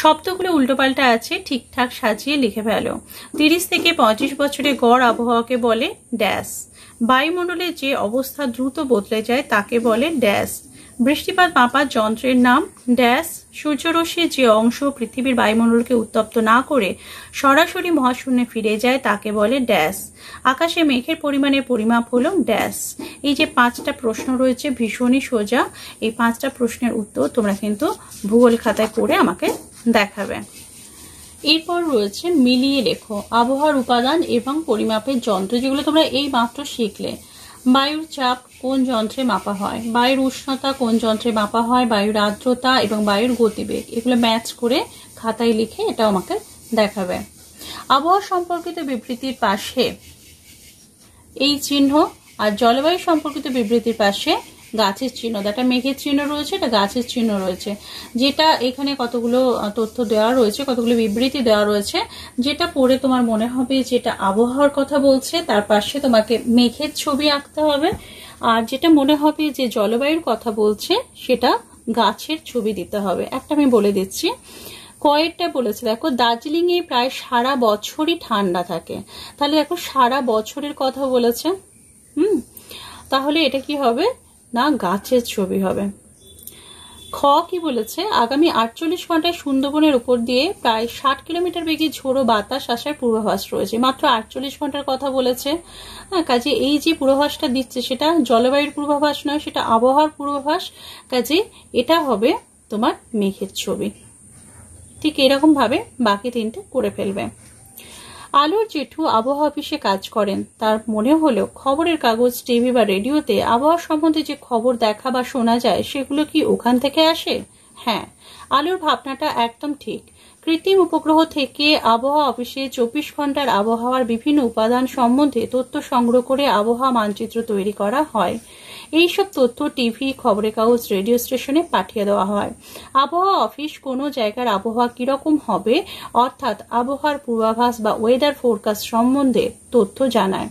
শব্দগুলো উল্টোপাল্টা আছে, ঠিকঠাক সাজিয়ে লিখে ফেলো। 30 থেকে 35 বছরের গড় আবহাওয়াকে বলে ড্যাশ। বায়ুমণ্ডলের যে অবস্থা দ্রুত বদলে যায় তাকে বলে ড্যাশ। বৃষ্টিপাত মাপার যন্ত্রের নাম ড্যাশ। সূর্যরশ্মির যে অংশ পৃথিবীর বায়ুমণ্ডলকে উত্তপ্ত না করে সরাসরি মহাশূন্যে ফিরে যায় তাকে বলে ড্যাশ। আকাশে মেঘের পরিমাণের পরিমাপ হলো ড্যাশ। এই যে 5টা প্রশ্ন রয়েছে ভীষণই সোজা। এই 5টা প্রশ্নের উত্তর তোমরা কিন্তু ভূগোল খাতায় করে আমাকে দেখাবে। এরপর রয়েছে মিলিয়ে লেখো আবহাওয়ার উপাদান এবং পরিমাপের যন্ত্র, যেগুলো তোমরা এই মাত্র শিখলে। বায়ুর চাপ কোন যন্ত্রে মাপা হয়, বায়ুর উষ্ণতা কোন যন্ত্রে মাপা হয়, বায়ুর আর্দ্রতা এবং বায়ুর গতিবেগ, এগুলো ম্যাচ করে খাতায় লিখে এটা আমাকে দেখাবে। আবহাওয়া সম্পর্কিত বিবৃতির পাশে এই চিহ্ন, আর জলবায়ু সম্পর্কিত বিবৃতির পাশে গাছের চিহ্ন, এটা মেঘের চিহ্ন রয়েছে, এটা গাছের চিহ্ন রয়েছে। যেটা এখানে কতগুলো তথ্য দেওয়া রয়েছে, কতগুলো বিবৃতি দেওয়া রয়েছে, যেটা পড়ে তোমার মনে হবে যেটা আবহাওয়ার কথা বলছে তার পাশে তোমাকে মেঘের ছবি আঁকতে হবে, আর যেটা মনে হবে যে জলবায়ুর কথা বলছে সেটা গাছের ছবি দিতে হবে। একটা আমি বলে দিচ্ছি, কয়েকটা বলেছে, দেখো দার্জিলিং এ প্রায় সারা বছরই ঠান্ডা থাকে। তাহলে দেখো সারা বছরের কথা বলেছে, তাহলে এটা কি হবে না গাছের ছবি হবে। খ কি বলেছে, আগামী 48 ঘন্টায় সুন্দরবনের উপর দিয়ে প্রায় 60 কিলোমিটার বেগে ঝোড়ো বাতাস আসার পূর্বাভাস রয়েছে। মাত্র 48 ঘন্টার কথা বলেছে। কাজে এই যে পূর্বাভাসটা দিচ্ছে সেটা জলবায়ুর পূর্বাভাস নয়, সেটা আবহাওয়ার পূর্বাভাস। কাজে এটা হবে তোমার মেঘের ছবি। ঠিক এরকম ভাবে বাকি 3টে করে ফেলবে। আলোর জেঠু আবহাওয়া অফিসে কাজ করেন, তার মনে হলো খবরের কাগজ, টিভি বা রেডিওতে আবহাওয়া সম্বন্ধে যে খবর দেখা বা শোনা যায় সেগুলো কি ওখান থেকে আসে? হ্যাঁ, আলোর ভাবনাটা একদম ঠিক। কৃত্রিম উপগ্রহ থেকে আবহাওয়া অফিসে 24 ঘন্টার আবহাওয়ার বিভিন্ন উপাদান সম্বন্ধে তথ্য সংগ্রহ করে আবহাওয়া মানচিত্র তৈরি করা হয়। এইসব তথ্য টিভি, খবরের কাগজ, রেডিও স্টেশনে পাঠিয়ে দেওয়া হয়। আবহাওয়া অফিস কোনো জায়গার আবহাওয়া কিরকম হবে অর্থাৎ আবহাওয়ার পূর্বাভাস বা ওয়েদার ফোরকাস্ট সম্বন্ধে তথ্য জানায়।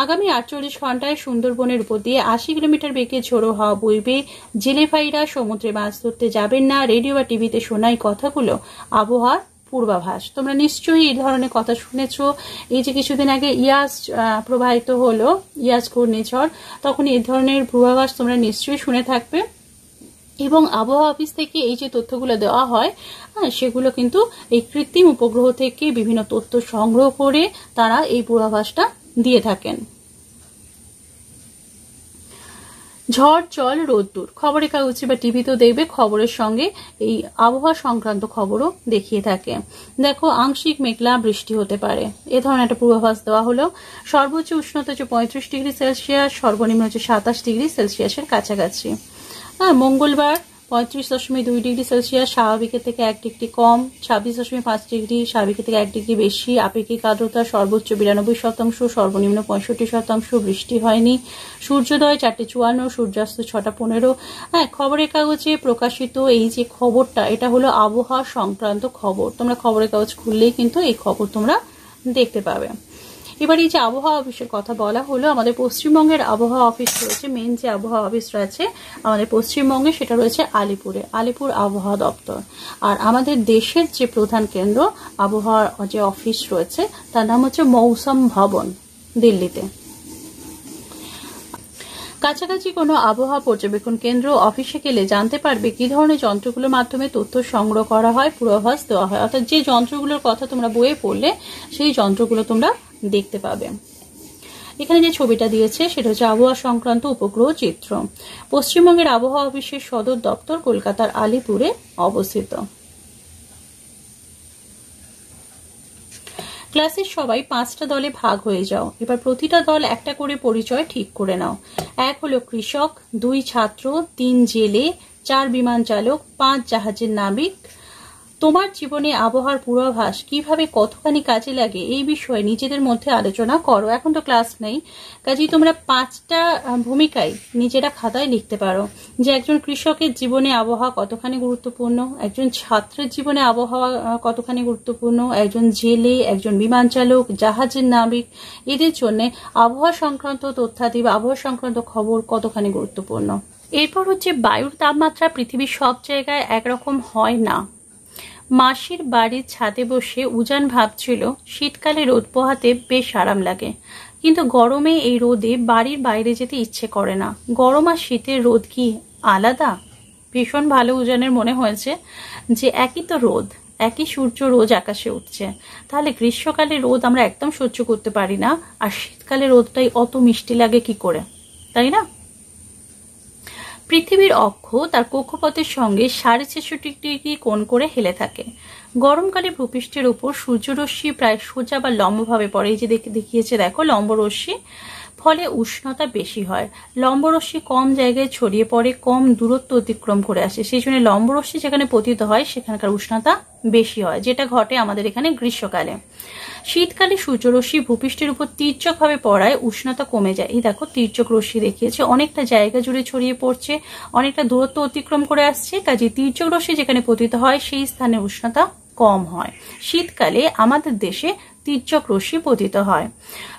আগামী 48 ঘন্টায় সুন্দরবনের উপর দিয়ে 80 কিলোমিটার বেগে ঝোড়ো হাওয়া বইবে। জেলে ভাইরা সমুদ্রে মাছ ধরতে যাবেন না। রেডিও বা টিভিতে শোনাই কথাগুলো আবহাওয়ার পূর্বাভাস। তোমরা নিশ্চয়ই এই ধরনের কথা শুনেছো। এই যে কিছুদিন আগে ইয়াস প্রবাহিত হলো, ইয়াস ঘূর্ণিঝড়, তখন এই ধরনের পূর্বাভাস তোমরা নিশ্চয়ই শুনে থাকবে। এবং আবহাওয়া অফিস থেকে এই যে তথ্যগুলো দেওয়া হয় সেগুলো কিন্তু এই কৃত্রিম উপগ্রহ থেকে বিভিন্ন তথ্য সংগ্রহ করে তারা এই পূর্বাভাসটা দিয়ে থাকেন। ঝড়, জল, রোদ্দুর খবরের কাগজে বা টিভিতেও দেখবে খবরের সঙ্গে এই আবহাওয়া সংক্রান্ত খবরও দেখিয়ে থাকে। দেখো আংশিক মেঘলা বৃষ্টি হতে পারে, এ ধরনের একটা পূর্বাভাস দেওয়া হলো। সর্বোচ্চ উষ্ণতা হচ্ছে 35 ডিগ্রি সেলসিয়াস, সর্বনিম্ন হচ্ছে 27 ডিগ্রি সেলসিয়াসের কাছাকাছি। মঙ্গলবার 35.2 ডিগ্রি সেলসিয়াস, স্বাভাবিকের থেকে 1 ডিগ্রি কম। 26.5 ডিগ্রি, স্বাভাবিকের থেকে 1 ডিগ্রি বেশি। আপেক্ষিক আর্দ্রতা সর্বোচ্চ 92%, সর্বনিম্ন 65%। বৃষ্টি হয়নি। সূর্যোদয় 4:54, সূর্যাস্ত 6:15। খবরের কাগজে প্রকাশিত এই যে খবরটা, এটা হলো আবহাওয়া সংক্রান্ত খবর। তোমরা খবরের কাগজ খুললেই কিন্তু এই খবর তোমরা দেখতে পাবে। এবার এই যে আবহাওয়া অফিসের কথা বলা হলো, আমাদের পশ্চিমবঙ্গের আবহাওয়া অফিস রয়েছে, মেন যে আবহাওয়া অফিস রয়েছে আমাদের পশ্চিমবঙ্গে সেটা রয়েছে আলিপুরে, আলিপুর আবহাওয়া দপ্তর। আর আমাদের দেশের যে প্রধান কেন্দ্র আবহাওয়ার যে অফিস রয়েছে তার নাম হচ্ছে মৌসম ভবন, দিল্লিতে। কাছাকাছি কোনো আবহাওয়া পর্যবেক্ষণ কেন্দ্র অফিসে গেলে জানতে পারবে কি ধরনের যন্ত্রগুলোর মাধ্যমে তথ্য সংগ্রহ করা হয়, পূর্বাভাস দেওয়া হয়। অর্থাৎ যে যন্ত্রগুলোর কথা তোমরা বইয়ে পড়লে সেই যন্ত্রগুলো তোমরা দেখতে পাবে। এখানে যে ছবিটা দিয়েছে সেটা হচ্ছে আবহাওয়া সংক্রান্ত উপগ্রহ চিত্র। পশ্চিমবঙ্গের আবহাওয়া অফিসের সদর দপ্তর কলকাতার আলিপুরে অবস্থিত। ক্লাসের সবাই 5টা দলে ভাগ হয়ে যাও। এবার প্রতিটা দল একটা করে পরিচয় ঠিক করে নাও। 1 হলো কৃষক, 2 ছাত্র, 3 জেলে, 4 বিমান চালক, 5 জাহাজের নাবিক। তোমার জীবনে আবহাওয়ার পূর্বাভাস কিভাবে কতখানি কাজে লাগে এই বিষয়ে নিজেদের মধ্যে আলোচনা করো। এখন তো ক্লাস নেই, কাজেই তোমরা 5টা ভূমিকায় নিজেরা খাতায় লিখতে পারো যে একজন কৃষকের জীবনে আবহাওয়া কতখানি গুরুত্বপূর্ণ, একজন ছাত্রের জীবনে আবহাওয়া কতখানি গুরুত্বপূর্ণ, একজন জেলে, একজন বিমান চালক, জাহাজের নাবিক, এদের জন্য আবহাওয়া সংক্রান্ত তথ্যাদি বা আবহাওয়া সংক্রান্ত খবর কতখানি গুরুত্বপূর্ণ। এরপর হচ্ছে বায়ুর তাপমাত্রা পৃথিবীর সব জায়গায় একরকম হয় না। মাসির বাড়ির ছাদে বসে উজান ভাবছিল শীতকালে রোদ পোহাতে বেশ আরাম লাগে, কিন্তু গরমে এই রোদে বাড়ির বাইরে যেতে ইচ্ছে করে না। গরম আর শীতের রোদ কি আলাদা? ভীষণ ভালো উজানের মনে হয়েছে যে একই তো রোদ, একই সূর্য রোজ আকাশে উঠছে, তাহলে গ্রীষ্মকালে রোদ আমরা একদম সহ্য করতে পারি না, আর শীতকালে রোদটাই অত মিষ্টি লাগে কি করে, তাই না? পৃথিবীর অক্ষ তার কক্ষপথের সঙ্গে ৬৬৬ ডিগ্রি কোণ করে হেলে থাকে। গরমকালে ভূপৃষ্ঠের উপর সূর্যরশ্মি প্রায় সোজা বা লম্বভাবে পড়ে। এই যে দেখিয়েছে দেখো লম্বরশ্মি, ফলে উষ্ণতা বেশি হয়। লম্বরশ্মি কম জায়গায় ছড়িয়ে পড়ে, কম দূরত্ব অতিক্রম করে আসে, সেই জন্য লম্বরশ্মি যেখানে পতিত হয় সেখানকার উষ্ণতা বেশি হয়, যেটা ঘটে আমাদের এখানে গ্রীষ্মকালে। শীতকালে সূর্যরশ্মি ভূপৃষ্ঠের উপর তীর্যকভাবে পড়ায় উষ্ণতা কমে যায়। এই দেখো তীর্যক রশ্মি দেখিয়েছে, অনেকটা জায়গা জুড়ে ছড়িয়ে পড়ছে, অনেকটা দূরত্ব অতিক্রম করে আসছে, কাজে তীর্যক রশ্মি যেখানে পতিত হয় সেই স্থানে উষ্ণতা কম হয়। শীতকালে আমাদের দেশে তীর্যক রশ্মি পতিত হয়।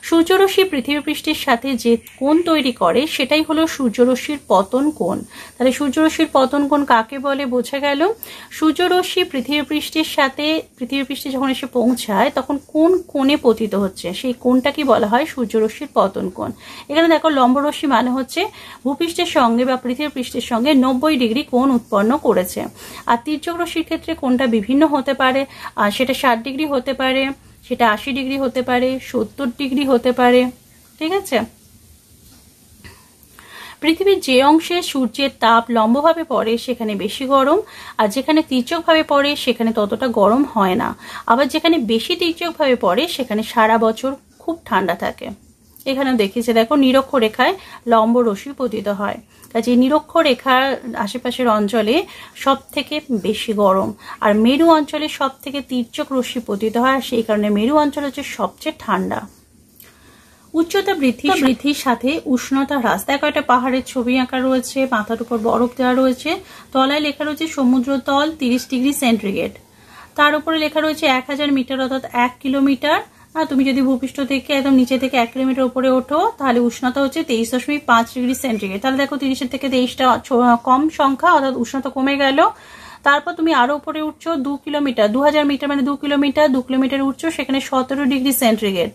সূর্যরশ্মি পৃথিবী পৃষ্ঠের সাথে যে কোণ তৈরি করে সেটাই হলো সূর্যরশ্মির পতন কোণ। তাহলে সূর্যরশ্মির পতন কোণ কাকে বলে বোঝা গেল। সূর্যরশ্মি পৃথিবী পৃষ্ঠের সাথে পৃথিবী পৃষ্ঠে যখন এসে পৌঁছায় তখন কোন কোণে পতিত হচ্ছে সেই কোণটাকে বলা হয় সূর্যরশ্মির পতন কোণ। এখানে দেখো লম্বরশ্মি মানে হচ্ছে ভূপৃষ্ঠের সঙ্গে বা পৃথিবী পৃষ্ঠের সঙ্গে ৯০ ডিগ্রি কোণ উৎপন্ন করেছে। আর তীর্যক রশ্মির ক্ষেত্রে কোণটা বিভিন্ন হতে পারে, আর সেটা ৬০ ডিগ্রি হতে পারে, সেটা ৮০ ডিগ্রি হতে পারে, ৭০ ডিগ্রি হতে পারে, ঠিক আছে। পৃথিবীর যে অংশে সূর্যের তাপ লম্বভাবে পড়ে সেখানে বেশি গরম, আর যেখানে তীর্যকভাবে পড়ে সেখানে ততটা গরম হয় না। আবার যেখানে বেশি তীর্যকভাবে পড়ে সেখানে সারা বছর খুব ঠান্ডা থাকে। এখানেও দেখিয়েছে দেখো নিরক্ষরেখায় লম্ব রশ্মি পতিত হয়, কাজে নিরক্ষরেখার আশেপাশের অঞ্চলে সব থেকে বেশি গরম, আর মেরু অঞ্চলে সব থেকে তীর্যক রশ্মি পতিত হয়, আর সেই কারণে মেরু অঞ্চল হচ্ছে সবচেয়ে ঠান্ডা। উচ্চতা বৃদ্ধির সাথে উষ্ণতা হ্রাস। দেখো একটা পাহাড়ের ছবি আঁকা রয়েছে, মাথার উপর বরফ দেওয়া রয়েছে, তলায় লেখা রয়েছে সমুদ্র তল ৩০ ডিগ্রি সেন্টিগ্রেড, তার উপরে লেখা রয়েছে ১০০০ মিটার অর্থাৎ ১ কিলোমিটার। তুমি যদি ভূপৃষ্ঠ থেকে একদম নিচে থেকে ১ কিলোমিটার উপরে ওঠো তাহলে উষ্ণতা হচ্ছে ২৩.৫ ডিগ্রি সেন্টিগ্রেড। তাহলে দেখো ৩০-এর থেকে ২৩টা কম সংখ্যা, অর্থাৎ উষ্ণতা কমে গেল। তারপর তুমি আরো উপরে উঠছো ২ কিলোমিটার, ২০০০ মিটার মানে ২ কিলোমিটার, ২ কিলোমিটার উঠছো সেখানে ১৭ ডিগ্রি সেন্টিগ্রেড।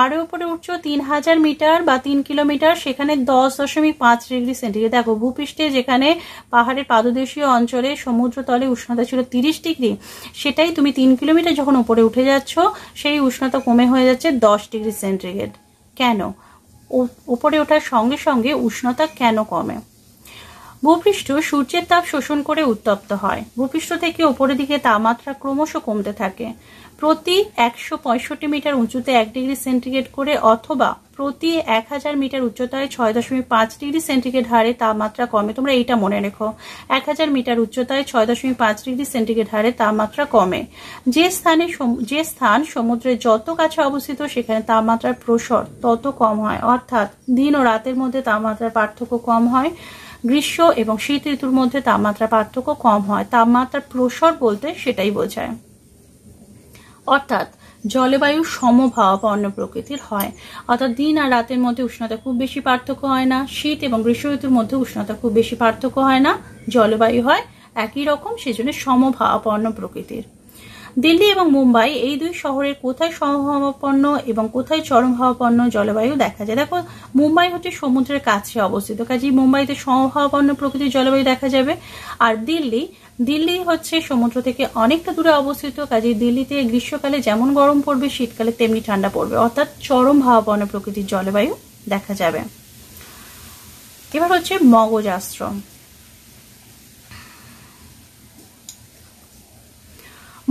আরো উপরে উঠছো ৩০০০ মিটার বা ৩ কিলোমিটার, সেখানে ১০.৫ ডিগ্রি সেন্টিগ্রেড। দেখো ভূপৃষ্ঠে যেখানে পাহাড়ের পাদদেশীয় অঞ্চলে সমুদ্র তলে উষ্ণতা ছিল ৩০ ডিগ্রি, সেটাই তুমি ৩ কিলোমিটার যখন উপরে উঠে যাচ্ছ সেই উষ্ণতা কমে হয়ে যাচ্ছে ১০ ডিগ্রি সেন্টিগ্রেড। কেন? উপরে ওঠার সঙ্গে সঙ্গে উষ্ণতা কেন কমে? ভূপৃষ্ঠ সূর্যের তাপ শোষণ করে উত্তপ্ত হয়। ভূপৃষ্ঠ থেকে উপরের দিকে তাপমাত্রা ক্রমশ কমতে থাকে। প্রতি ১৬৫ মিটার উঁচুতে ১ ডিগ্রি সেন্টিগ্রেড করে অথবা প্রতি ১০০০ মিটার উচ্চতায় ৬.৫ ডিগ্রি সেন্টিগ্রেড হারে তাপমাত্রা কমে। তোমরা এইটা মনে রেখো, ১০০০ মিটার উচ্চতায় ৬.৫ ডিগ্রি সেন্টিগ্রেড হারে তাপমাত্রা কমে। যে স্থান সমুদ্রের যত কাছে অবস্থিত সেখানে তাপমাত্রার প্রসার তত কম হয়, অর্থাৎ দিন ও রাতের মধ্যে তাপমাত্রার পার্থক্য কম হয়। গ্রীষ্ম এবং শীত ঋতুর মধ্যে তাপমাত্রা পার্থক্য কম হয়। তাপমাত্রার প্রসার বলতে সেটাই বোঝায়, অর্থাৎ জলবায়ু সমভাবাপন্ন প্রকৃতির হয়, অর্থাৎ দিন আর রাতের মধ্যে উষ্ণতা খুব বেশি পার্থক্য হয় না, শীত এবং গ্রীষ্ম ঋতুর মধ্যে উষ্ণতা খুব বেশি পার্থক্য হয় না, জলবায়ু হয় একই রকম, সেজন্য সমভাবাপন্ন প্রকৃতির। দিল্লি এবং মুম্বাই এই দুই শহরের কোথায় সমভাবাপন্ন এবং কোথায় চরমভাবাপন্ন জলবায়ু দেখা যায়। দেখো মুম্বাই হচ্ছে সমুদ্রের কাছে অবস্থিত, কাজেই মুম্বাইতে সমভাবাপন্ন প্রকৃতির জলবায়ু দেখা যাবে। আর দিল্লি হচ্ছে সমুদ্র থেকে অনেকটা দূরে অবস্থিত, কাজেই দিল্লিতে গ্রীষ্মকালে যেমন গরম পড়বে শীতকালে তেমনি ঠান্ডা পড়বে, অর্থাৎ চরম ভাবাপন্ন প্রকৃতির জলবায়ু দেখা যাবে। এবার হচ্ছে মগজাস্ত্র।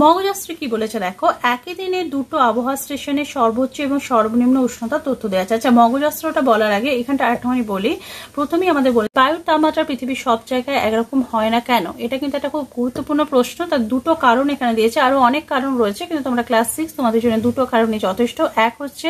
মগজাস্ত্রে কি বলেছে দেখো, একই দিনে দুটো আবহাওয়া স্টেশনের সর্বোচ্চ এবং সর্বনিম্ন উষ্ণতা তথ্য দেওয়া আছে। আচ্ছা মগজাস্ত্রটা বলার আগে এখানটা একটুখানি বলি। প্রথমেই আমাদের বলি বায়ুর তাপমাত্রা পৃথিবীর সব জায়গায় একরকম হয় না কেন, এটা কিন্তু একটা খুব গুরুত্বপূর্ণ প্রশ্ন। তার দুটো কারণ এখানে দিয়েছে, আরো অনেক কারণ রয়েছে কিন্তু তোমরা ক্লাস 6 তোমাদের জন্য দুটো কারণই যথেষ্ট। এক হচ্ছে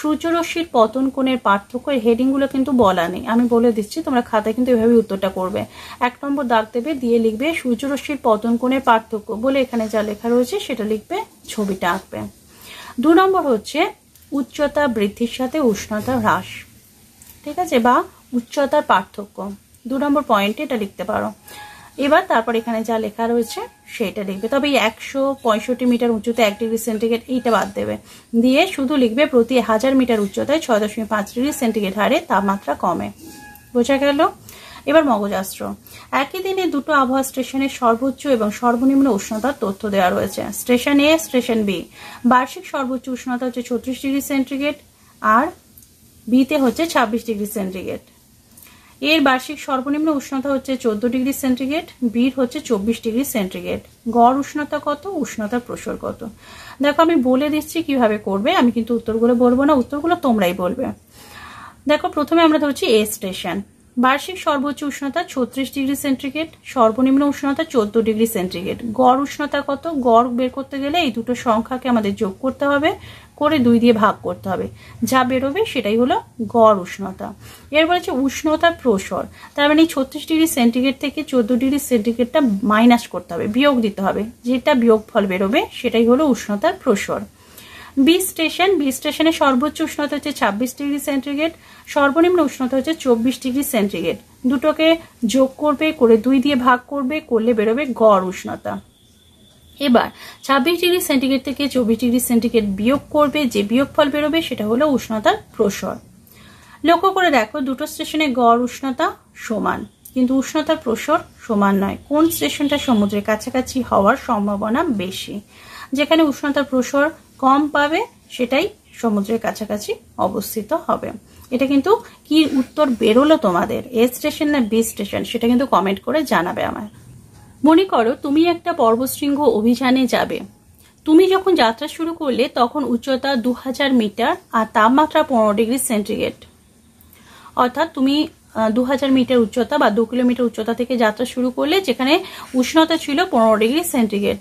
সূর্যরশ্মির পতন কোণের পার্থক্য, এর হেডিং গুলো কিন্তু বলা নেই, আমি বলে দিচ্ছি, তোমরা খাতায় কিন্তু এভাবে উত্তরটা করবে। ১ নম্বর দাগ দেবে, দিয়ে লিখবে সূর্যরশ্মির পতন কোণের পার্থক্য বলে এখানে যা লেখা রয়েছে সেটা লিখবে, ছবিটা আঁকবে। ২ নম্বর হচ্ছে উচ্চতা বৃদ্ধির সাথে উষ্ণতা হ্রাস, ঠিক আছে, বা উচ্চতার পার্থক্য। ২ নম্বর পয়েন্টে এটা লিখতে পারো। এবার তারপর এখানে যা লেখা রয়েছে সেটা লিখবে। তবে এই 165 মিটার উঁচুতে 1 ডিগ্রি সেন্টিগ্রেড এইটা বাদ দেবে, দিয়ে শুধু লিখবে প্রতি 1000 মিটার উচ্চতায় 6.5 ডিগ্রি সেন্টিগ্রেড হারে তাপমাত্রা কমে। বোঝা গেল? এবার মগজাস্ত্র। একই দিনে দুটো আবহাওয়া স্টেশনের সর্বোচ্চ এবং সর্বনিম্ন উষ্ণতার তথ্য দেওয়া রয়েছে। স্টেশন এ, স্টেশন বি। বার্ষিক সর্বোচ্চ উষ্ণতা হচ্ছে 36 ডিগ্রি সেন্টিগ্রেড আর বিতে হচ্ছে 26 ডিগ্রি সেন্টিগ্রেড। এর বার্ষিক সর্বনিম্ন উষ্ণতা হচ্ছে 14 ডিগ্রি সেন্টিগ্রেড, বির হচ্ছে 24 ডিগ্রি সেন্টিগ্রেড। গড় উষ্ণতা কত, উষ্ণতার প্রসর কত। দেখো আমি বলে দিচ্ছি কিভাবে করবে, আমি কিন্তু উত্তরগুলো বলবো না, উত্তরগুলো তোমরাই বলবে। দেখো প্রথমে আমরা ধরছি এ স্টেশন। বার্ষিক সর্বোচ্চ উষ্ণতা 36 ডিগ্রি সেন্টিগ্রেড, সর্বনিম্ন উষ্ণতা 14 ডিগ্রি সেন্টিগ্রেড। গড় উষ্ণতা কত, গড় বের করতে গেলে এই দুটো সংখ্যাকে আমাদের যোগ করতে হবে, করে 2 দিয়ে ভাগ করতে হবে, যা বেরোবে সেটাই হলো গড় উষ্ণতা। এরপর হচ্ছে উষ্ণতার প্রসর, তার মানে 36 ডিগ্রি সেন্টিগ্রেড থেকে 14 ডিগ্রি সেন্টিগ্রেডটা মাইনাস করতে হবে, বিয়োগ দিতে হবে, যেটা বিয়োগফল বেরোবে সেটাই হলো উষ্ণতার প্রসর। B station. বি স্টেশনে সর্বোচ্চ উষ্ণতা হচ্ছে 26 ডিগ্রি সেন্টিগ্রেড, সর্বনিম্ন উষ্ণতা হচ্ছে 24 ডিগ্রি সেন্টিগ্রেড। দুটোকে যোগ করবে, করে 2 দিয়ে ভাগ করবে, করলে বেরোবে গড় উষ্ণতা। এবার 26 ডিগ্রি সেন্টিগ্রেড থেকে 24 ডিগ্রি সেন্টিগ্রেড বিয়োগ করবে, যে বিয়োগফল বেরোবে সেটা হলো উষ্ণতার প্রসর। লক্ষ্য করে দেখো দুটো স্টেশনে গড় উষ্ণতা সমান, কিন্তু উষ্ণতার প্রসর সমান নয়। কোন স্টেশনটা সমুদ্রের কাছাকাছি হওয়ার সম্ভাবনা বেশি? যেখানে উষ্ণতার প্রসর কম পাবে সেটাই সমুদ্রের কাছাকাছি অবস্থিত হবে। এটা কিন্তু কি উত্তর বেরোলো তোমাদের, এ স্টেশন না বি স্টেশন, সেটা কিন্তু কমেন্ট করে জানাবে আমায়। মনে করো তুমি একটা পর্বতশৃঙ্গ অভিযানে যাবে। তুমি যখন যাত্রা শুরু করলে তখন উচ্চতা 2000 মিটার আর তাপমাত্রা 15 ডিগ্রি সেন্টিগ্রেড। অর্থাৎ তুমি 2000 মিটার উচ্চতা বা 2 কিলোমিটার উচ্চতা থেকে যাত্রা শুরু করলে, যেখানে উষ্ণতা ছিল 15 ডিগ্রি সেন্টিগ্রেড।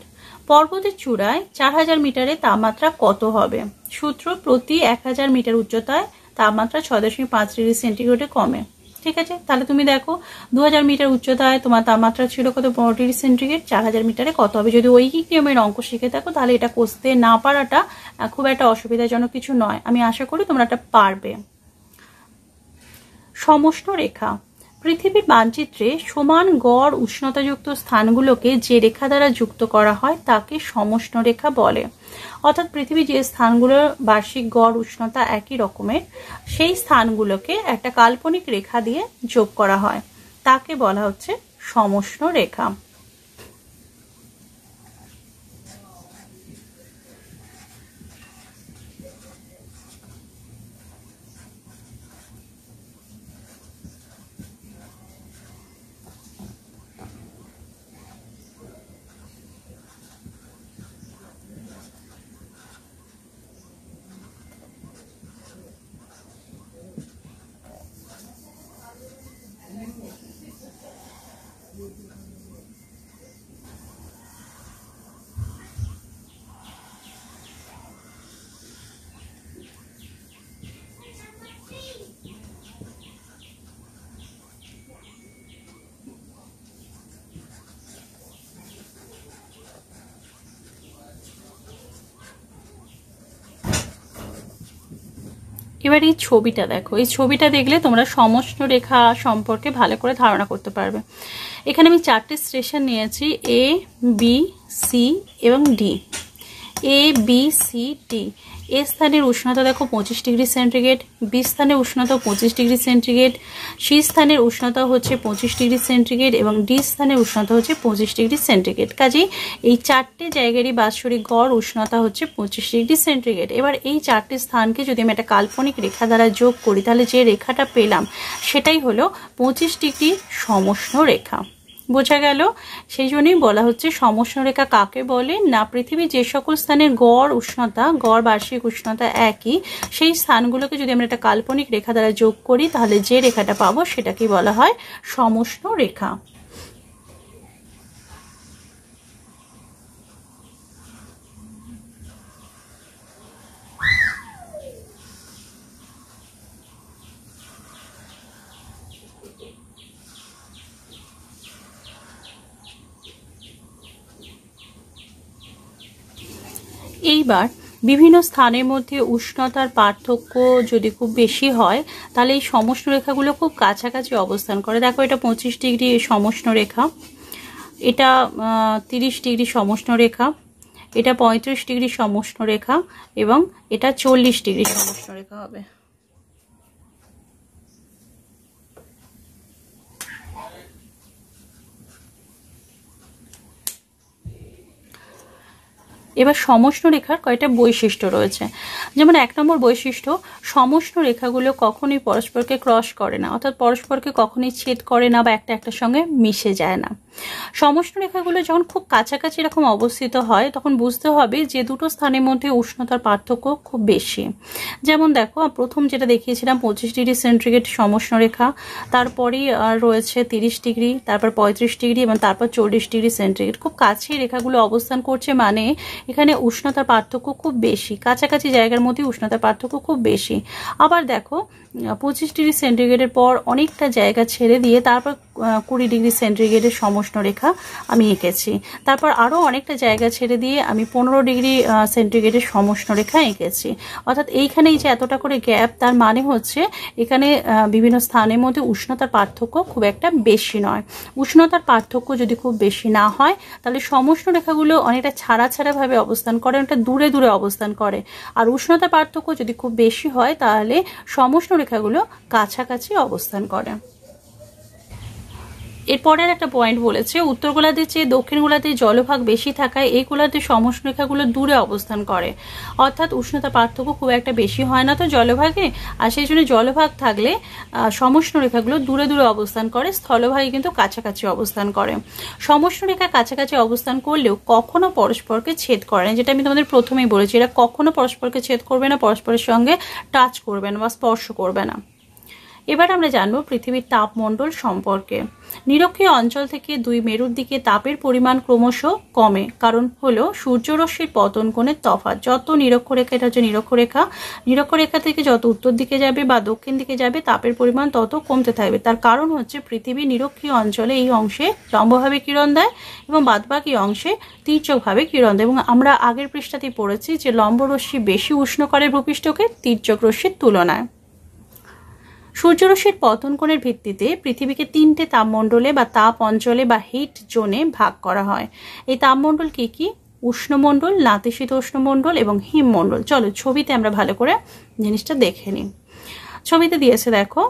পর্বতের চূড়ায় 4000 মিটারে তাপমাত্রা কত হবে? সূত্র, প্রতি 1000 মিটার উচ্চতায় তাপমাত্রা 6.5 ডিগ্রি সেন্টিগ্রেডে কমে। ঠিক আছে, তাহলে তুমি দেখো 2000 মিটার উচ্চতায় তোমার তাপমাত্রা ছিল কত, 15 ডিগ্রি সেন্টিগ্রেড, 4000 মিটারে কত হবে। যদি ঐকিক নিয়মের অঙ্ক শিখে থাকো তাহলে এটা কষতে না পারাটা খুব একটা অসুবিধাজনক কিছু নয়, আমি আশা করি তোমরা এটা পারবে। সমষ্ণ রেখা। পৃথিবীর মানচিত্রে সমান গড় উষ্ণতাযুক্ত স্থানগুলোকে যে রেখা দ্বারা যুক্ত করা হয় তাকে সমষ্ণ রেখা বলে। অর্থাৎ পৃথিবীর যে স্থানগুলোর বার্ষিক গড় উষ্ণতা একই রকমের, সেই স্থানগুলোকে একটা কাল্পনিক রেখা দিয়ে যোগ করা হয়, তাকে বলা হচ্ছে সমষ্ণ রেখা। এবার এই ছবিটা দেখো, এই ছবিটা দেখলে তোমরা সমষ্ণ রেখা সম্পর্কে ভালো করে ধারণা করতে পারবে। এখানে আমি 4টে স্টেশন নিয়েছি, এ, বি, সি এবং ডি। এ, বি, সি, ডি। এ স্থানের উষ্ণতা দেখো 25 ডিগ্রি সেন্টিগ্রেড, বি স্থানের উষ্ণতা 25 ডিগ্রি সেন্টিগ্রেড, সি স্থানের উষ্ণতা হচ্ছে 25 ডিগ্রি সেন্টিগ্রেড এবং ডি স্থানের উষ্ণতা হচ্ছে 25 ডিগ্রি সেন্টিগ্রেড। কাজেই এই 4টে জায়গারই বাৎসরিক গড় উষ্ণতা হচ্ছে 25 ডিগ্রি সেন্টিগ্রেড। এবার এই 4টে স্থানকে যদি আমি একটা কাল্পনিক রেখা দ্বারা যোগ করি, তাহলে যে রেখাটা পেলাম সেটাই হলো 25 ডিগ্রি সমষ্ণ রেখা। বোঝা গেল? সেই জন্যই বলা হচ্ছে সমষ্ণ রেখা কাকে বলে না, পৃথিবীর যে সকল স্থানের গড় উষ্ণতা, গড় বার্ষিক উষ্ণতা একই, সেই স্থানগুলোকে যদি আমরা একটা কাল্পনিক রেখা দ্বারা যোগ করি তাহলে যে রেখাটা পাবো সেটাকেই বলা হয় সমষ্ণ রেখা। এইবার বিভিন্ন স্থানের মধ্যে উষ্ণতার পার্থক্য যদি খুব বেশি হয় তাহলে এই সমষ্ণ রেখাগুলো খুব কাছাকাছি অবস্থান করে। দেখো এটা 25 ডিগ্রি সমষ্ণ রেখা, এটা 30 ডিগ্রি সমষ্ণ রেখা, এটা 35 ডিগ্রি সমষ্ণ রেখা এবং এটা 40 ডিগ্রি সমষ্ণ রেখা হবে। এবার সমষ্ণ রেখার কয়টা বৈশিষ্ট্য রয়েছে। যেমন 1 নম্বর বৈশিষ্ট্য, সমষ্ণ রেখাগুলো কখনোই পরস্পরকে ক্রস করে না, অর্থাৎ পরস্পরকে কখনোই ছেদ করে না বা একটা একটার সঙ্গে মিশে যায় না। সমষ্ণ রেখাগুলো যখন খুব কাছাকাছি এরকম অবস্থিত হয় তখন বুঝতে হবে যে দুটো স্থানের মধ্যে উষ্ণতার পার্থক্য খুব বেশি। যেমন দেখো, প্রথম যেটা দেখিয়েছিলাম 25 ডিগ্রি সেন্টিগ্রেড সমষ্ণ রেখা, তারপরেই রয়েছে 30 ডিগ্রি, তারপর 35 ডিগ্রি এবং তারপর 40 ডিগ্রি সেন্টিগ্রেড। খুব কাছে রেখাগুলো অবস্থান করছে মানে এখানে উষ্ণতার পার্থক্য খুব বেশি, কাছাকাছি জায়গার মধ্যে উষ্ণতার পার্থক্য খুব বেশি। আবার দেখো 25 ডিগ্রি সেন্টিগ্রেডের পর অনেকটা জায়গা ছেড়ে দিয়ে তারপর 20 ডিগ্রি সেন্টিগ্রেডের সমষ্ণ রেখা আমি এঁকেছি। তারপর আরও অনেকটা জায়গা ছেড়ে দিয়ে আমি 15 ডিগ্রি সেন্টিগ্রেডের সমষ্ণ রেখা এঁকেছি। অর্থাৎ এইখানেই যে এতটা করে গ্যাপ, তার মানে হচ্ছে এখানে বিভিন্ন স্থানের মধ্যে উষ্ণতার পার্থক্য খুব একটা বেশি নয়। উষ্ণতার পার্থক্য যদি খুব বেশি না হয় তাহলে সমষ্ণ রেখাগুলো অনেকটা ছাড়া ছাড়াভাবে অবস্থান করে, অনেকটা দূরে দূরে অবস্থান করে। আর উষ্ণতার পার্থক্য যদি খুব বেশি হয় তাহলে সমষ্ণ রেখাগুলো কাছাকাছি অবস্থান করে। এরপরের একটা পয়েন্ট বলেছে, উত্তর গোলার্ধের চেয়ে দক্ষিণ গোলার্ধে জলভাগ বেশি থাকায় এই গোলার্ধের সমষ্ণ রেখাগুলো দূরে অবস্থান করে, অর্থাৎ উষ্ণতা পার্থক্য খুব একটা বেশি হয় না তো জলভাগে, আর সেই জন্য জলভাগ থাকলে সমষ্ণ রেখাগুলো দূরে দূরে অবস্থান করে, স্থলভাগে কিন্তু কাছাকাছি অবস্থান করে। সমষ্ণ রেখা কাছাকাছি অবস্থান করলেও কখনো পরস্পরকে ছেদ করে না, যেটা আমি তোমাদের প্রথমেই বলেছি, এরা কখনো পরস্পরকে ছেদ করবে না, পরস্পরের সঙ্গে টাচ করবে না বা স্পর্শ করবে না। এবার আমরা জানবো পৃথিবীর তাপমণ্ডল সম্পর্কে। নিরক্ষীয় অঞ্চল থেকে দুই মেরুর দিকে তাপের পরিমাণ ক্রমশ কমে, কারণ হলো সূর্যরশ্মির পতন কোণের তফাৎ। যত নিরক্ষরেখা, এটা হচ্ছে নিরক্ষরেখা, নিরক্ষরেখা থেকে যত উত্তর দিকে যাবে বা দক্ষিণ দিকে যাবে তাপের পরিমাণ তত কমতে থাকবে। তার কারণ হচ্ছে পৃথিবী নিরক্ষীয় অঞ্চলে এই অংশে লম্বভাবে কিরণ দেয় এবং বাদবাকি অংশে তির্যকভাবে কিরণ দেয়। এবং আমরা আগের পৃষ্ঠাতেই পড়েছি যে লম্ব রশ্মি বেশি উষ্ণ করে ভূপৃষ্ঠকে তির্যক রশ্মির তুলনায়। সূর্যরশ্মির পতন কোণের ভিত্তিতে পৃথিবীকে 3টে তাপমণ্ডলে বা তাপ অঞ্চলে বা হিট জোনে ভাগ করা হয়। এই তাপমণ্ডল কি কি? উষ্ণমণ্ডল, নাতিশীতোষ্ণমণ্ডল এবং হিমমণ্ডল। চলো ছবিতে আমরা ভালো করে জিনিসটা দেখে নিই। ছবিতে দিয়েছে দেখো,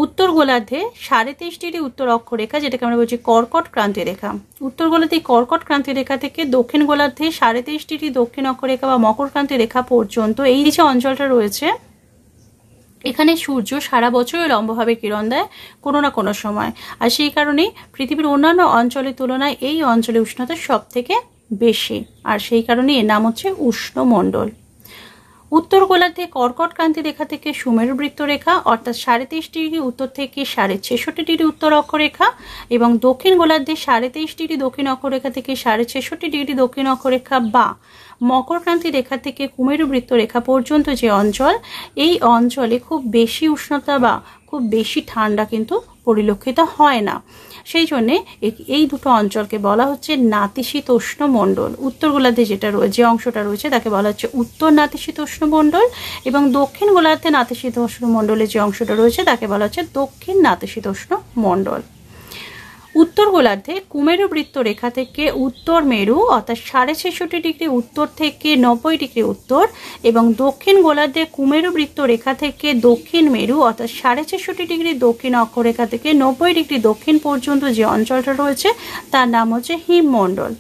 উত্তর গোলার্ধে 23.5 ডিগ্রি উত্তর অক্ষরেখা, যেটাকে আমরা বলছি কর্কট ক্রান্তি রেখা। উত্তর গোলার্ধে কর্কট ক্রান্তি রেখা থেকে দক্ষিণ গোলার্ধে 23.5 ডিগ্রি দক্ষিণ অক্ষরেখা বা মকর ক্রান্তি রেখা পর্যন্ত এই যে অঞ্চলটা রয়েছে, এখানে সূর্য সারা বছরই লম্বভাবে কিরণ দেয় কোনো না কোনো সময়। আর সেই কারণেই পৃথিবীর অন্যান্য অঞ্চলের তুলনায় এই অঞ্চলে উষ্ণতা সব থেকে বেশি, আর সেই কারণে এর নাম হচ্ছে উষ্ণমণ্ডল। উত্তর গোলার্ধে কর্কট ক্রান্তি রেখা থেকে সুমেরু বৃত্ত রেখা, অর্থাৎ 23.5 ডিগ্রি উত্তর থেকে 66.5 ডিগ্রি উত্তর অক্ষরেখা, এবং দক্ষিণ গোলার্ধে 23.5 ডিগ্রি দক্ষিণ অক্ষরেখা থেকে 66.5 ডিগ্রি দক্ষিণ অক্ষরেখা বা মকর ক্রান্তি রেখা থেকে কুমেরু বৃত্ত রেখা পর্যন্ত যে অঞ্চল, এই অঞ্চলে খুব বেশি উষ্ণতা বা খুব বেশি ঠান্ডা কিন্তু পরিলক্ষিত হয় না। সেই জন্যে এই দুটো অঞ্চলকে বলা হচ্ছে নাতিশীতোষ্ণ মণ্ডল। উত্তর গোলার্ধে যেটা রয়েছে, যে অংশটা রয়েছে তাকে বলা হচ্ছে উত্তর নাতিশীতোষ্ণ মণ্ডল, এবং দক্ষিণ গোলার্ধে নাতিশীতোষ্ণ মণ্ডলের যে অংশটা রয়েছে তাকে বলা হচ্ছে দক্ষিণ নাতিশীতোষ্ণ মণ্ডল। উত্তর গোলার্ধে কুমেরু বৃত্ত রেখা থেকে উত্তর মেরু, অর্থাৎ 66.5 ডিগ্রি উত্তর থেকে 90 ডিগ্রি উত্তর, এবং দক্ষিণ গোলার্ধে কুমেরু বৃত্ত রেখা থেকে দক্ষিণ মেরু, অর্থাৎ 66.5 ডিগ্রি দক্ষিণ অক্ষরেখা থেকে 90 ডিগ্রি দক্ষিণ পর্যন্ত যে অঞ্চলটা রয়েছে তার নাম হচ্ছে হিমমণ্ডল।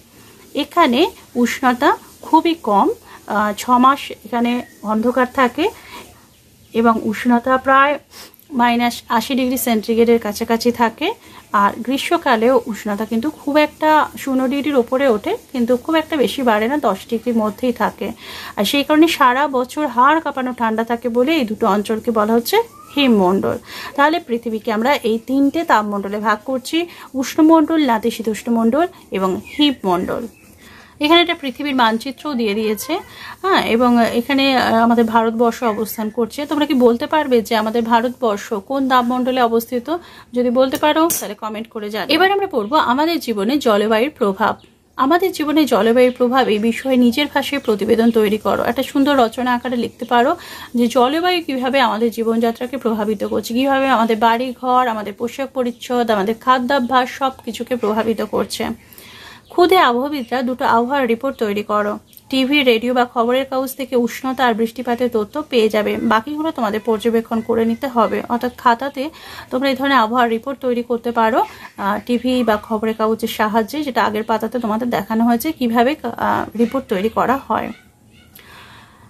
এখানে উষ্ণতা খুবই কম, 6 মাস এখানে অন্ধকার থাকে এবং উষ্ণতা প্রায় -80 ডিগ্রি সেন্টিগ্রেডের কাছাকাছি থাকে। আর গ্রীষ্মকালেও উষ্ণতা কিন্তু খুব একটা 0 ডিগ্রির ওপরে ওঠে, কিন্তু খুব একটা বেশি বাড়ে না, 10 ডিগ্রির মধ্যেই থাকে। আর সেই কারণে সারা বছর হাড় কাঁপানো ঠান্ডা থাকে বলে এই দুটো অঞ্চলকে বলা হচ্ছে হিমমণ্ডল। তাহলে পৃথিবীকে আমরা এই 3টে তাপমণ্ডলে ভাগ করছি, উষ্ণমণ্ডল, নাতিশীতোষ্ণমণ্ডল এবং হিমমণ্ডল। এখানে একটা পৃথিবীর মানচিত্রও দিয়ে দিয়েছে, হ্যাঁ, এবং এখানে আমাদের ভারতবর্ষ অবস্থান করছে। তোমরা কি বলতে পারবে যে আমাদের ভারতবর্ষ কোন তাপমণ্ডলে অবস্থিত? যদি বলতে পারো তাহলে কমেন্ট করে জানাও। এবার আমরা পড়বো আমাদের জীবনে জলবায়ুর প্রভাব। আমাদের জীবনে জলবায়ুর প্রভাব এই বিষয়ে নিজের ভাষায় প্রতিবেদন তৈরি করো। একটা সুন্দর রচনা আকারে লিখতে পারো যে জলবায়ু কিভাবে আমাদের জীবনযাত্রাকে প্রভাবিত করছে, কিভাবে আমাদের বাড়ি ঘর, আমাদের পোশাক পরিচ্ছদ, আমাদের খাদ্যাভ্যাস সব কিছুকে প্রভাবিত করছে। খুদে আবহাওয়াবিদরা দুটো আবহাওয়ার রিপোর্ট তৈরি করো। টিভি, রেডিও বা খবরের কাগজ থেকে উষ্ণতা আর বৃষ্টিপাতের তথ্য পেয়ে যাবে, বাকিগুলো তোমাদের পর্যবেক্ষণ করে নিতে হবে। অর্থাৎ খাতাতে তোমরা এই ধরনের আবহাওয়ার রিপোর্ট তৈরি করতে পারো টিভি বা খবরের কাগজের সাহায্যে, যেটা আগের পাতাতে তোমাদের দেখানো হয়েছে কিভাবে রিপোর্ট তৈরি করা হয়।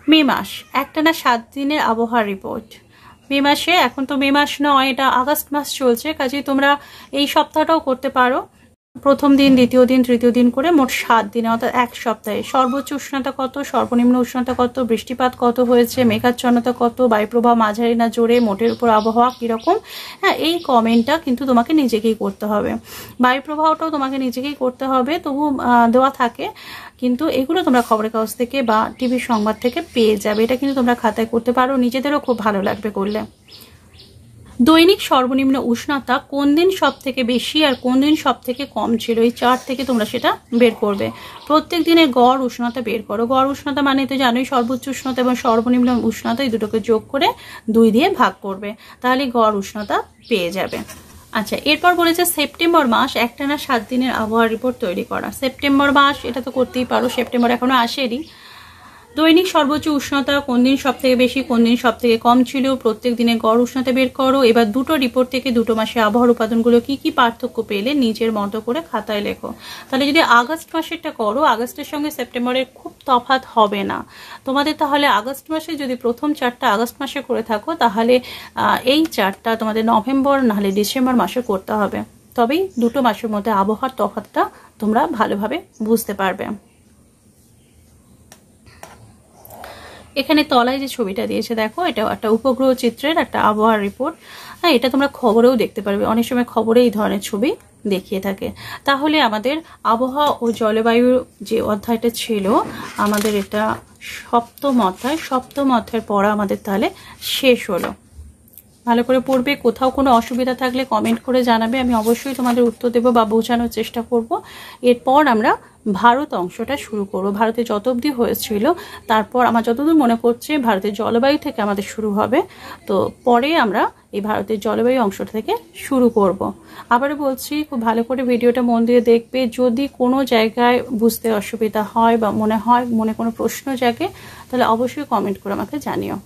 মে মাস, একটানা 7 দিনের আবহাওয়ার রিপোর্ট। মে মাসে, এখন তো মে মাস নয়, এটা আগস্ট মাস চলছে, কাজেই তোমরা এই সপ্তাহটাও করতে পারো। প্রথম দিন, দ্বিতীয় দিন, তৃতীয় দিন করে মোট 7 দিনে, অর্থাৎ এক সপ্তাহে সর্বোচ্চ উষ্ণতা কত, সর্বনিম্ন উষ্ণতা কত, বৃষ্টিপাত কত হয়েছে, মেঘাচ্ছন্নতা কত, বায়ুপ্রবাহ মাঝারি না জোরে, মোটের উপর আবহাওয়া কীরকম। হ্যাঁ, এই কমেন্টটা কিন্তু তোমাকে নিজেকেই করতে হবে। বায়ুপ্রবাহটাও তোমাকে নিজেকেই করতে হবে, তবু দেওয়া থাকে, কিন্তু এগুলো তোমরা খবরের কাগজ থেকে বা টিভির সংবাদ থেকে পেয়ে যাবে। এটা কিন্তু তোমরা খাতায় করতে পারো, নিজেদেরও খুব ভালো লাগবে করলে। দৈনিক সর্বনিম্ন উষ্ণতা কোন দিন সব থেকে বেশি আর কোন দিন সব থেকে কম ছিল, এই চার্ট থেকে তোমরা সেটা বের করবে। প্রত্যেক দিনের গড় উষ্ণতা বের করো। গড় উষ্ণতা মানে তো জানোই সর্বোচ্চ উষ্ণতা এবং সর্বনিম্ন উষ্ণতা, এই দুটোকে যোগ করে 2 দিয়ে ভাগ করবে, তাহলে গড় উষ্ণতা পেয়ে যাবে। আচ্ছা, এরপর বলেছে সেপ্টেম্বর মাস, একটানা 7 দিনের আবহাওয়ার রিপোর্ট তৈরি করা। সেপ্টেম্বর মাস, এটা তো করতেই পারো, সেপ্টেম্বর এখনো আসেনি। দৈনিক সর্বোচ্চ উষ্ণতা কোন দিন সব থেকে বেশি, কোন দিন সব থেকে কম ছিল, প্রত্যেক দিনে গড় উষ্ণতা বের করো। এবার দুটো রিপোর্ট থেকে দুটো মাসে আবহাওয়ার উপাদানগুলো কি কি পার্থক্য পেলে নিজের মতো করে খাতায় লেখো। তাহলে যদি আগস্ট মাসেরটা করো, আগস্টের সঙ্গে সেপ্টেম্বরের খুব তফাৎ হবে না তোমাদের। তাহলে আগস্ট মাসে যদি প্রথম চারটা আগস্ট মাসে করে থাকো, তাহলে এই চারটা তোমাদের নভেম্বর নাহলে ডিসেম্বর মাসে করতে হবে, তবেই দুটো মাসের মধ্যে আবহাওয়ার তফাৎটা তোমরা ভালোভাবে বুঝতে পারবে। এখানে তলায় যে ছবিটা দিয়েছে দেখো, এটা একটা উপগ্রহ চিত্রের একটা আবহাওয়ার রিপোর্ট। হ্যাঁ, এটা তোমরা খবরেও দেখতে পারবে, অনেক সময় খবরে এই ধরনের ছবি দেখিয়ে থাকে। তাহলে আমাদের আবহাওয়া ও জলবায়ুর যে অধ্যায়টা ছিল, আমাদের এটা সপ্তম অধ্যায়ের পড়া আমাদের তাহলে শেষ হলো। ভালো করে পড়বে, কোথাও কোনো অসুবিধা থাকলে কমেন্ট করে জানাবে, আমি অবশ্যই তোমাদের উত্তর দেবো বা বোঝানোর চেষ্টা করব। এরপর আমরা ভারত অংশটা শুরু করব। ভারতে যত অবধি হয়েছিল, তারপর আমার যতদূর মনে পড়ছে ভারতের জলবায়ু থেকে আমাদের শুরু হবে, তো পরে আমরা এই ভারতের জলবায়ু অংশটা থেকে শুরু করব। আবারও বলছি, খুব ভালো করে ভিডিওটা মন দিয়ে দেখবে। যদি কোনো জায়গায় বুঝতে অসুবিধা হয় বা মনে কোনো প্রশ্ন জাগে, তাহলে অবশ্যই কমেন্ট করে আমাকে জানিও।